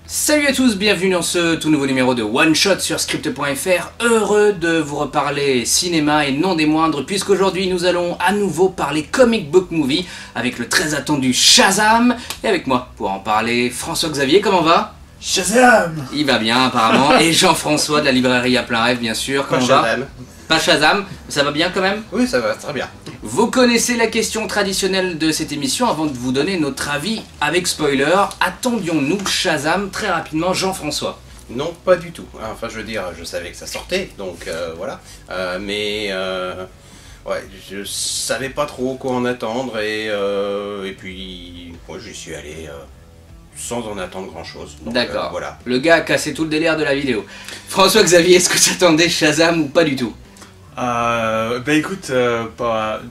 Salut à tous, bienvenue dans ce tout nouveau numéro de One Shot sur Script.fr. Heureux de vous reparler cinéma et non des moindres, puisqu'aujourd'hui nous allons à nouveau parler comic book movie avec le très attendu Shazam. Et avec moi pour en parler, François-Xavier, comment va? Shazam! Il va bien apparemment. Et Jean-François de la librairie à plein rêve, bien sûr, comment va? Pas Shazam, ça va bien quand même? Oui, ça va, très bien. Vous connaissez la question traditionnelle de cette émission. Avant de vous donner notre avis avec spoiler, attendions-nous Shazam? Très rapidement, Jean-François. Non, pas du tout. Enfin, je veux dire, je savais que ça sortait, donc voilà. Ouais, je savais pas trop quoi en attendre et puis moi j'y suis allé sans en attendre grand chose. D'accord. Voilà. Le gars a cassé tout le délire de la vidéo. François-Xavier, est-ce que tu attendais Shazam ou pas du tout? Bah écoute,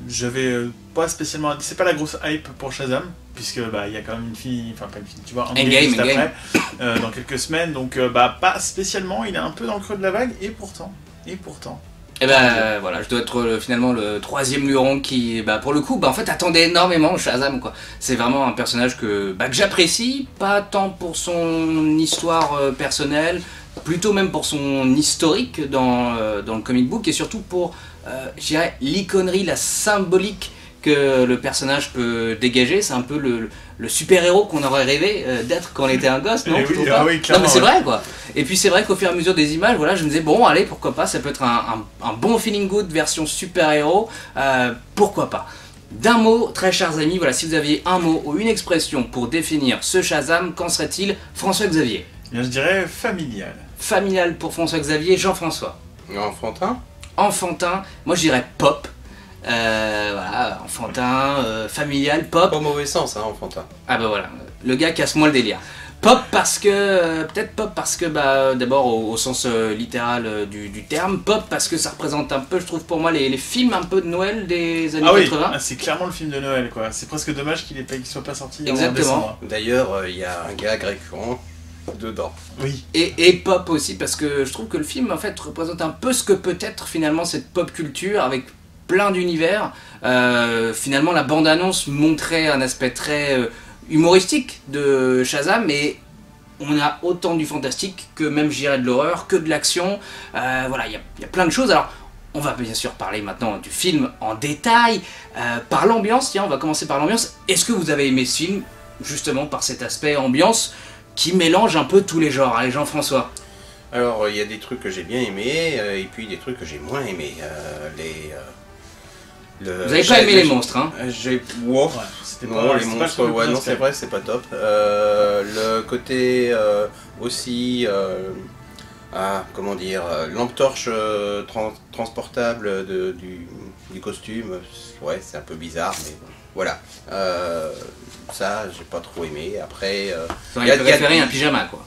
j'avais pas spécialement. C'est pas la grosse hype pour Shazam, puisque bah il y a quand même une fille, enfin pas une fille, tu vois, Endgame juste après, dans quelques semaines, donc bah pas spécialement. Il est un peu dans le creux de la vague, et pourtant. Et ben voilà, je dois être finalement le troisième luron qui, bah pour le coup, bah en fait attendait énormément Shazam quoi. C'est vraiment un personnage que j'apprécie, pas tant pour son histoire personnelle, plutôt même pour son historique dans le comic book et surtout pour, je dirais, l'iconnerie, la symbolique que le personnage peut dégager. C'est un peu le super-héros qu'on aurait rêvé d'être quand on était un gosse, non? Oui, oui, non mais c'est vrai quoi. Et puis c'est vrai qu'au fur et à mesure des images, voilà, je me disais bon allez, pourquoi pas, ça peut être un bon feeling good version super-héros, pourquoi pas. D'un mot, très chers amis, voilà, si vous aviez un mot ou une expression pour définir ce Shazam, qu'en serait-il? François-Xavier? Bien, je dirais familial. Familial pour François-Xavier. Jean-François? Enfantin? Enfantin, moi je dirais pop. Voilà, enfantin, familial, pop. Pas au mauvais sens, hein, enfantin. Ah bah voilà, le gars casse-moi le délire. Pop parce que, peut-être pop parce que, bah d'abord au sens littéral du terme, pop parce que ça représente un peu, je trouve pour moi, les films un peu de Noël des années 80. Ah, c'est clairement le film de Noël quoi, c'est presque dommage qu'il soit pas sorti en Exactement. décembre. D'ailleurs, il y a un gag récurrent dedans. Oui. Et pop aussi, parce que je trouve que le film en fait représente un peu ce que peut être finalement cette pop culture avec plein d'univers. Finalement la bande-annonce montrait un aspect très humoristique de Shazam, mais on a autant du fantastique que même je dirais de l'horreur, que de l'action. Voilà, il y a plein de choses. Alors on va bien sûr parler maintenant du film en détail, par l'ambiance. Tiens, on va commencer par l'ambiance. Est-ce que vous avez aimé ce film justement par cet aspect ambiance qui mélange un peu tous les genres? Allez, Jean-François. Alors, il y a des trucs que j'ai bien aimés et puis des trucs que j'ai moins aimés. Vous avez pas aimé les monstres, hein? Wow. Ouais, non, les monstres, ouais, non, c'est vrai, c'est pas top. Le côté aussi, comment dire, lampe torche transportable du costume, ouais, c'est un peu bizarre, mais bon, voilà. Ça, j'ai pas trop aimé. Après, J'aurais préféré un pyjama, quoi.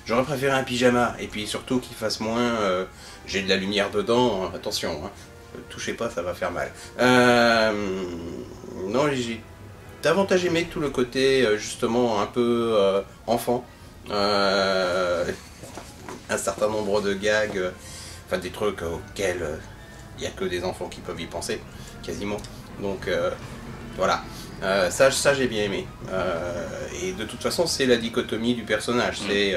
J'aurais préféré un pyjama, et puis surtout qu'il fasse moins. J'ai de la lumière dedans, hein, attention, hein, touchez pas, ça va faire mal. Non, j'ai davantage aimé tout le côté justement un peu enfant. Un certain nombre de gags, enfin des trucs auxquels il n'y a que des enfants qui peuvent y penser, quasiment. Donc voilà. Ça j'ai bien aimé. Et de toute façon, c'est la dichotomie du personnage. C'est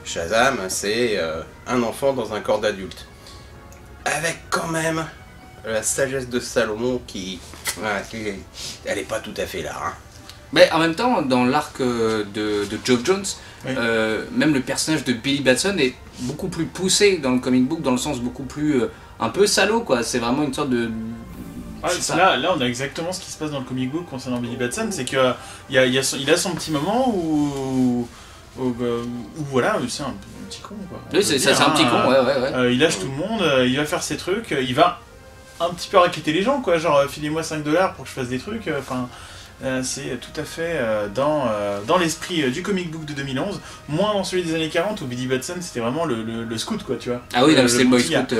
Shazam, c'est un enfant dans un corps d'adulte. Avec quand même la sagesse de Salomon qui... elle n'est pas tout à fait là. Hein. Mais en même temps, dans l'arc de Geoff Johns, oui. Même le personnage de Billy Batson est beaucoup plus poussé dans le comic book, dans le sens beaucoup plus... un peu salaud, quoi. C'est vraiment une sorte de... Là, on a exactement ce qui se passe dans le comic book concernant Billy Batson, c'est qu'il il a son petit moment où voilà, c'est un petit con quoi. Oui, c'est un petit con, ouais. Il lâche tout le monde, il va faire ses trucs, il va un petit peu raqueter les gens quoi, genre filez-moi 5 $ pour que je fasse des trucs, enfin... c'est tout à fait dans l'esprit du comic book de 2011, moins dans celui des années 40 où Billy Batson c'était vraiment le scout quoi, tu vois. Ah oui, c'est le boy scout.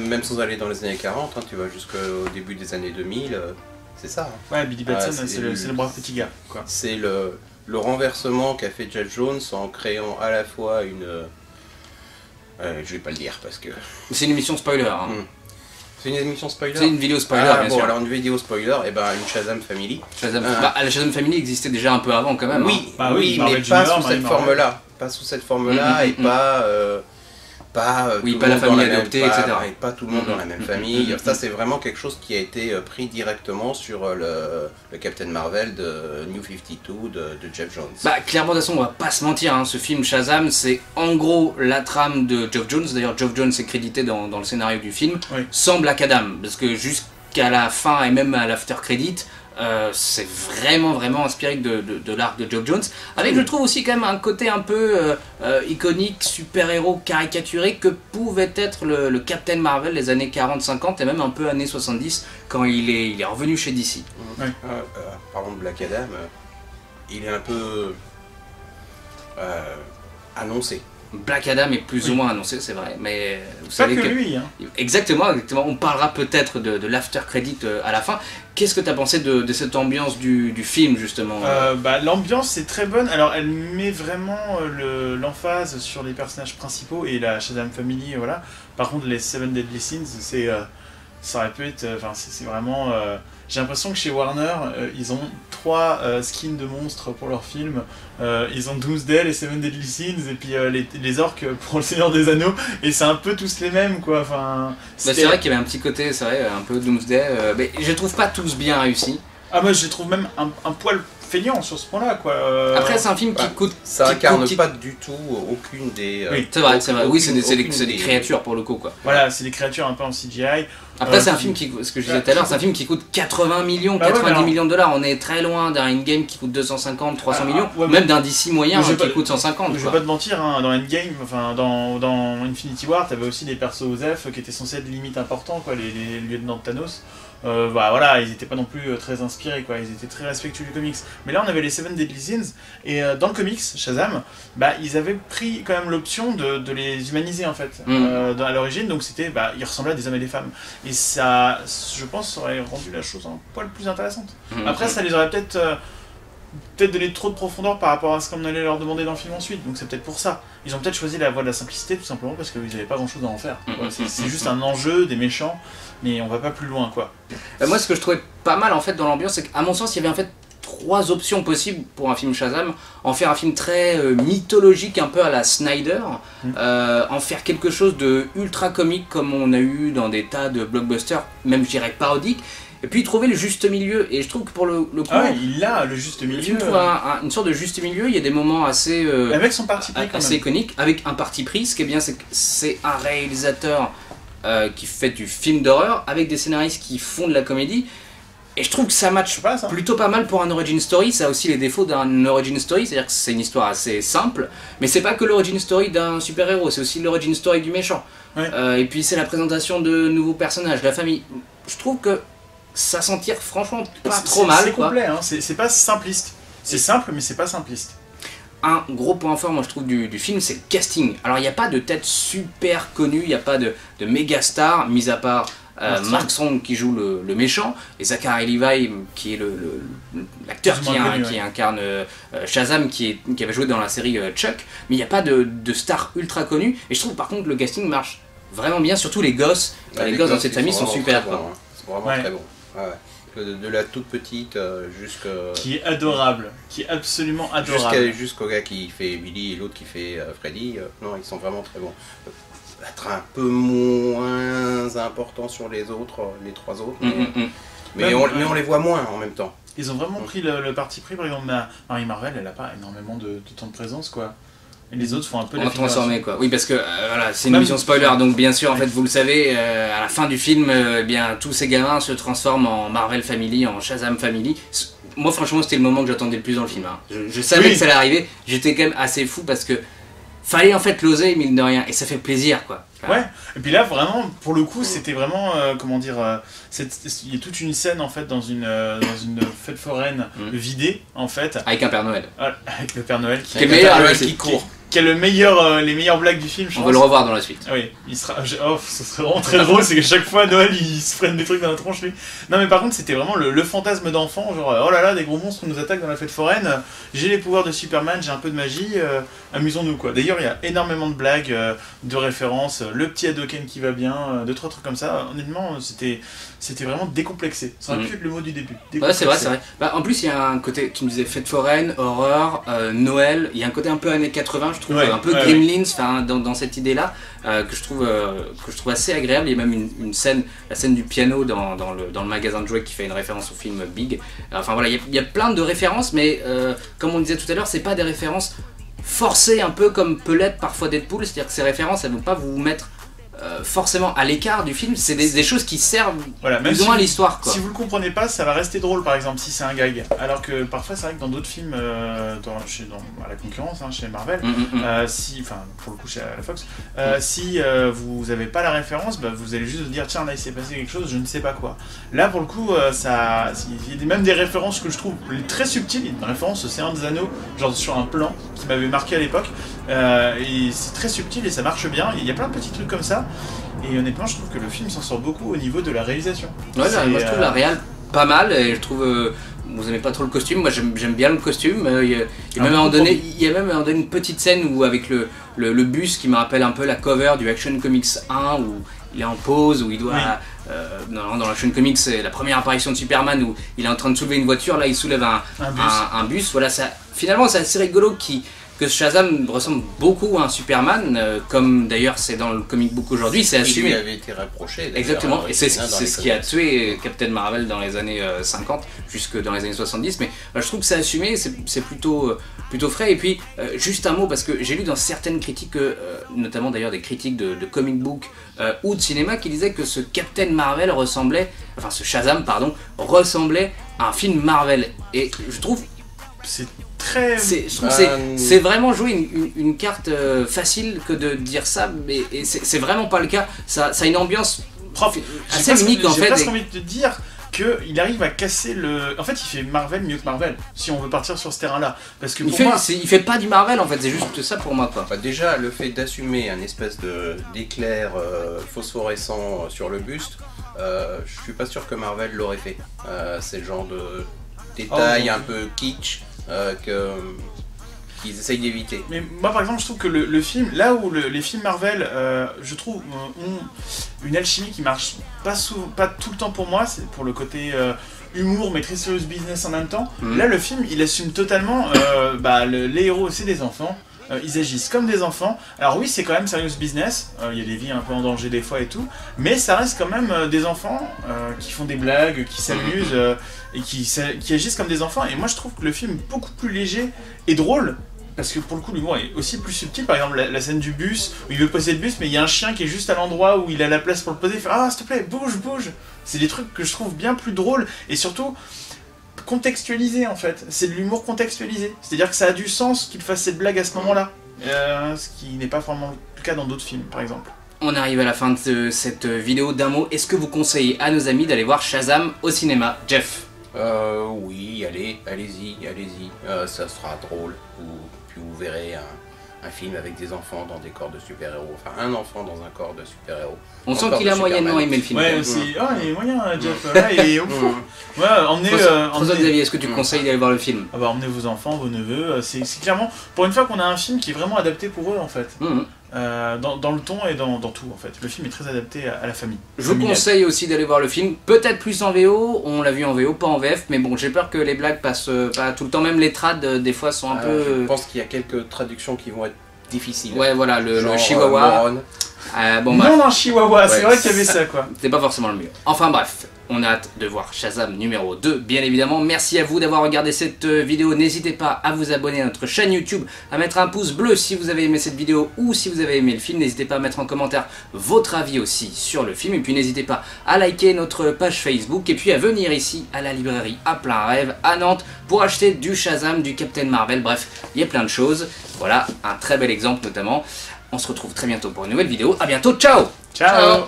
Même sans aller dans les années 40, hein, tu vois, jusqu'au début des années 2000, c'est ça. Hein. Ouais, Billy Batson c'est le brave petit gars quoi. C'est le renversement qu'a fait Geoff Johns en créant à la fois Je vais pas le dire parce que... C'est une émission spoiler. Hein. C'est une émission spoiler. C'est une vidéo spoiler, bien sûr. Alors une vidéo spoiler, et ben une Shazam Family. La Shazam Family existait déjà un peu avant quand même. Oui, hein. oui, mais pas sous cette forme-là. Pas sous cette forme-là et pas... pas la famille adoptée, etc. Et pas tout le monde dans la même famille. Ça, c'est vraiment quelque chose qui a été pris directement sur le Captain Marvel de New 52 de Jeff Jones. Bah, clairement, de toute façon, on va pas se mentir, hein, ce film Shazam, c'est en gros la trame de Geoff Jones. D'ailleurs, Geoff Jones est crédité dans le scénario du film, sans Black Adam, parce que jusqu'à la fin et même à l'after credit, c'est vraiment inspiré de l'arc de Geoff Jones, avec je trouve aussi quand même un côté un peu iconique, super-héros caricaturé que pouvait être le Captain Marvel des années 40-50 et même un peu années 70 quand il est revenu chez DC. Parlons de Black Adam, il est un peu annoncé. Black Adam est plus ou moins annoncé, c'est vrai, mais vous Pas savez que lui, hein. Exactement, on parlera peut-être de l'after credit à la fin. Qu'est-ce que tu as pensé de cette ambiance du film, justement L'ambiance est très bonne, alors elle met vraiment l'emphase sur les personnages principaux et la Shazam Family, voilà. Par contre, les Seven Deadly Sins, ça aurait pu être, c'est vraiment... J'ai l'impression que chez Warner, ils ont 3 skins de monstres pour leur film. Ils ont Doomsday, les Seven Deadly Sins, et puis les orques pour le Seigneur des Anneaux. Et c'est un peu tous les mêmes, quoi. C'est vrai qu'il y avait un petit côté, c'est vrai, un peu Doomsday. Mais je trouve pas tous bien réussis. Ah, moi je les trouve même un poil feignant sur ce point-là, quoi. Après, c'est un film qui coûte... Ça incarne pas du tout aucune des... Oui, c'est vrai. Oui, c'est des créatures pour le coup, quoi. Voilà, c'est des créatures un peu en CGI. Après, c'est un film qui, ce que je disais tout à l'heure, c'est un film qui coûte 80 millions, 90 millions de dollars. On est très loin d'un Endgame qui coûte 250, 300 millions, même d'un DC moyen qui coûte 150. Je vais pas te mentir, hein, dans Endgame, dans Infinity War, t'avais aussi des persos OSEF qui étaient censés être limite importants, quoi, les lieutenants de Thanos. Voilà, ils étaient pas non plus très inspirés, quoi, ils étaient très respectueux du comics. Mais là, on avait les Seven Deadly Sins, et dans le comics, Shazam, ils avaient pris quand même l'option de les humaniser, en fait, à l'origine, donc c'était, ils ressemblaient à des hommes et des femmes. Et ça, je pense, ça aurait rendu la chose un poil plus intéressante. Après, ça les aurait peut-être donné trop de profondeur par rapport à ce qu'on allait leur demander dans le film ensuite, donc c'est peut-être pour ça. Ils ont peut-être choisi la voie de la simplicité, tout simplement parce qu'ils n'avaient pas grand-chose à en faire. C'est juste un enjeu, des méchants, mais on va pas plus loin, quoi. Moi, ce que je trouvais pas mal, en fait, dans l'ambiance, c'est qu'à mon sens, il y avait en fait 3 options possibles pour un film Shazam. En faire un film très mythologique, un peu à la Snyder, en faire quelque chose de ultra comique comme on a eu dans des tas de blockbusters, même je dirais parodiques, et puis trouver le juste milieu. Et je trouve que pour le coup, il a le juste milieu. Le film trouve une sorte de juste milieu. Il y a des moments assez avec son parti pris, assez iconiques, avec un parti pris. Ce qui est bien, c'est que c'est un réalisateur qui fait du film d'horreur avec des scénaristes qui font de la comédie. Et je trouve que ça match plutôt pas mal pour un origin story. Ça a aussi les défauts d'un origin story, c'est-à-dire que c'est une histoire assez simple, mais c'est pas que l'origin story d'un super-héros, c'est aussi l'origin story du méchant. Et puis c'est la présentation de nouveaux personnages, de la famille. Je trouve que ça s'en tire franchement pas trop mal. C'est complet, hein. C'est pas simpliste. C'est simple, mais c'est pas simpliste. Un gros point fort, moi je trouve, du film, c'est le casting. Alors il n'y a pas de tête super connue, il n'y a pas de méga star, mis à part Mark Strong qui joue le méchant, et Zachary Levi qui est l'acteur qui incarne Shazam, qui avait joué dans la série Chuck, mais il n'y a pas de star ultra connue, et je trouve par contre le casting marche vraiment bien, surtout les gosses. Les gosses dans cette famille sont super. C'est vraiment très bon. De la toute petite jusqu'à... Qui est adorable, qui est absolument adorable. Jusqu'au gars qui fait Billy et l'autre qui fait Freddy, non, ils sont vraiment très bons. Être un peu moins important sur les 3 autres, mais on les voit moins en même temps. Ils ont vraiment pris le parti pris, par exemple, Marie Marvel, elle a pas énormément de temps de présence, quoi. Et les autres font un peu la transformé, quoi. Oui, parce que voilà, c'est une émission spoiler, donc bien sûr, en fait, vous le savez, à la fin du film, bien tous ces gamins se transforment en Marvel Family, en Shazam Family. Moi, franchement, c'était le moment que j'attendais le plus dans le film. Hein. Je savais que ça allait arriver. J'étais quand même assez fou parce que fallait en fait l'oser, mine de rien, et ça fait plaisir, quoi. Ouais, et puis là, vraiment, pour le coup, c'était vraiment, comment dire, il y a toute une scène, en fait, dans une fête foraine vidée, en fait. Avec un Père Noël. Avec le Père Noël qui est meilleur, qui court. qui a les meilleures blagues du film, je pense. On va le revoir dans la suite. Oui, il sera. Oh, ce serait vraiment très drôle, c'est que chaque fois Noël il se prenne des trucs dans la tronche lui. Non mais par contre c'était vraiment le fantasme d'enfant, genre oh là là des gros monstres nous attaquent dans la fête foraine, j'ai les pouvoirs de Superman, j'ai un peu de magie, amusons-nous quoi. D'ailleurs il y a énormément de blagues, de références, le petit Hadoken qui va bien, deux trois trucs comme ça. Honnêtement c'était vraiment décomplexé. Ça aurait pu être le mot du début. Ouais c'est vrai, c'est vrai. Bah, en plus il y a un côté, tu me disais fête foraine, horreur, Noël, il y a un côté un peu années 80 je trouve, un peu Gremlins, enfin dans cette idée là que je trouve assez agréable. Il y a même une scène, la scène du piano dans le magasin de jouets qui fait une référence au film Big. Enfin voilà, il y a plein de références, mais comme on disait tout à l'heure, c'est pas des références forcées un peu comme peut l'être parfois Deadpool, c'est-à-dire que ces références elles vont pas vous mettre forcément à l'écart du film, c'est des choses qui servent plus ou moins à l'histoire quoi. Si vous le comprenez pas, ça va rester drôle par exemple si c'est un gag. Alors que parfois c'est vrai que dans d'autres films, à la concurrence, chez Marvel, enfin pour le coup chez la Fox, si vous avez pas la référence, vous allez juste vous dire tiens là il s'est passé quelque chose, je ne sais pas quoi. Là pour le coup, il y a même des références que je trouve très subtiles. Il y a une référence au Seigneur des Anneaux, genre sur un plan qui m'avait marqué à l'époque. Et c'est très subtil et ça marche bien. Il y a plein de petits trucs comme ça. Et honnêtement, je trouve que le film s'en sort beaucoup au niveau de la réalisation. Ouais, moi je trouve la réal pas mal et je trouve. Vous aimez pas trop le costume, moi j'aime bien le costume. Il y a même à un moment donné une petite scène où avec le bus qui me rappelle un peu la cover du Action Comics 1 où il est en pause, où il doit. Dans l'Action Comics, c'est la première apparition de Superman où il est en train de soulever une voiture, là il soulève un bus. Voilà, finalement c'est assez rigolo que Shazam ressemble beaucoup à un Superman, comme d'ailleurs c'est dans le comic book aujourd'hui, c'est assumé. Il lui avait été reproché. Exactement, et c'est ce qui a tué Captain Marvel dans les années 50, jusque dans les années 70, mais je trouve que c'est assumé, c'est plutôt frais. Et puis, juste un mot, parce que j'ai lu dans certaines critiques, notamment d'ailleurs des critiques de comic book ou de cinéma, qui disaient que ce Captain Marvel ce Shazam, ressemblait à un film Marvel. Et je trouve... C'est vraiment jouer une carte facile que de dire ça, mais c'est vraiment pas le cas. Ça a une ambiance assez unique en fait. J'ai presque envie de te dire qu'il arrive à casser le. En fait, il fait Marvel mieux que Marvel, si on veut partir sur ce terrain-là. Parce que il fait pas du Marvel en fait, c'est juste ça pour moi quoi. Déjà, le fait d'assumer un espèce d'éclair phosphorescent sur le buste, je suis pas sûr que Marvel l'aurait fait. C'est le genre de détail un peu kitsch. Qu'ils essayent d'éviter. Mais moi par exemple je trouve que le film, là où les films Marvel je trouve ont une alchimie qui marche pas tout le temps pour moi, c'est pour le côté humour mais très serious business en même temps. Là le film il assume totalement les héros c'est des enfants. Ils agissent comme des enfants. Alors oui, c'est quand même serious business. Il y a des vies un peu en danger des fois et tout. Mais ça reste quand même des enfants qui font des blagues, qui s'amusent et qui agissent comme des enfants. Et moi, je trouve que le film est beaucoup plus léger et drôle. Parce que pour le coup, l'humour est aussi plus subtil. Par exemple, la scène du bus, où il veut poser le bus, mais il y a un chien qui est juste à l'endroit où il a la place pour le poser. Il fait « Ah, s'il te plaît, bouge, bouge !» C'est des trucs que je trouve bien plus drôles. Et surtout... contextualisé en fait, c'est de l'humour contextualisé, c'est-à-dire que ça a du sens qu'il fasse cette blague à ce moment-là, ce qui n'est pas vraiment le cas dans d'autres films par exemple. On arrive à la fin de cette vidéo d'un mot, est-ce que vous conseillez à nos amis d'aller voir Shazam au cinéma, Jeff? Oui, allez-y, ça sera drôle, puis vous verrez un film avec des enfants dans des corps de super-héros, enfin un enfant dans un corps de super-héros. On sent qu'il a moyennement aimé le film. Ouais, aussi. Il est moyen, Jeff. Là, il est au fond. Ouais, François Xavier, est-ce que tu conseilles d'aller voir le film? Emmenez vos enfants, vos neveux. C'est clairement, pour une fois qu'on a un film qui est vraiment adapté pour eux, en fait. Dans le ton et dans tout, en fait. Le film est très adapté à la famille. Je vous conseille aussi d'aller voir le film, peut-être plus en VO. On l'a vu en VO, pas en VF, mais bon, j'ai peur que les blagues passent pas tout le temps. Même les trad, des fois, sont un peu... Je pense qu'il y a quelques traductions qui vont être difficiles. Ouais, voilà, le chihuahua. Non, chihuahua, c'est vrai qu'il y avait ça, quoi. C'est pas forcément le mieux. Enfin bref, on a hâte de voir Shazam numéro 2, bien évidemment. Merci à vous d'avoir regardé cette vidéo. N'hésitez pas à vous abonner à notre chaîne YouTube, à mettre un pouce bleu si vous avez aimé cette vidéo ou si vous avez aimé le film. N'hésitez pas à mettre en commentaire votre avis aussi sur le film. Et puis n'hésitez pas à liker notre page Facebook et puis à venir ici à la librairie à plein rêve à Nantes pour acheter du Shazam, du Captain Marvel. Bref, il y a plein de choses. Voilà, un très bel exemple notamment. On se retrouve très bientôt pour une nouvelle vidéo. A bientôt, ciao! Ciao.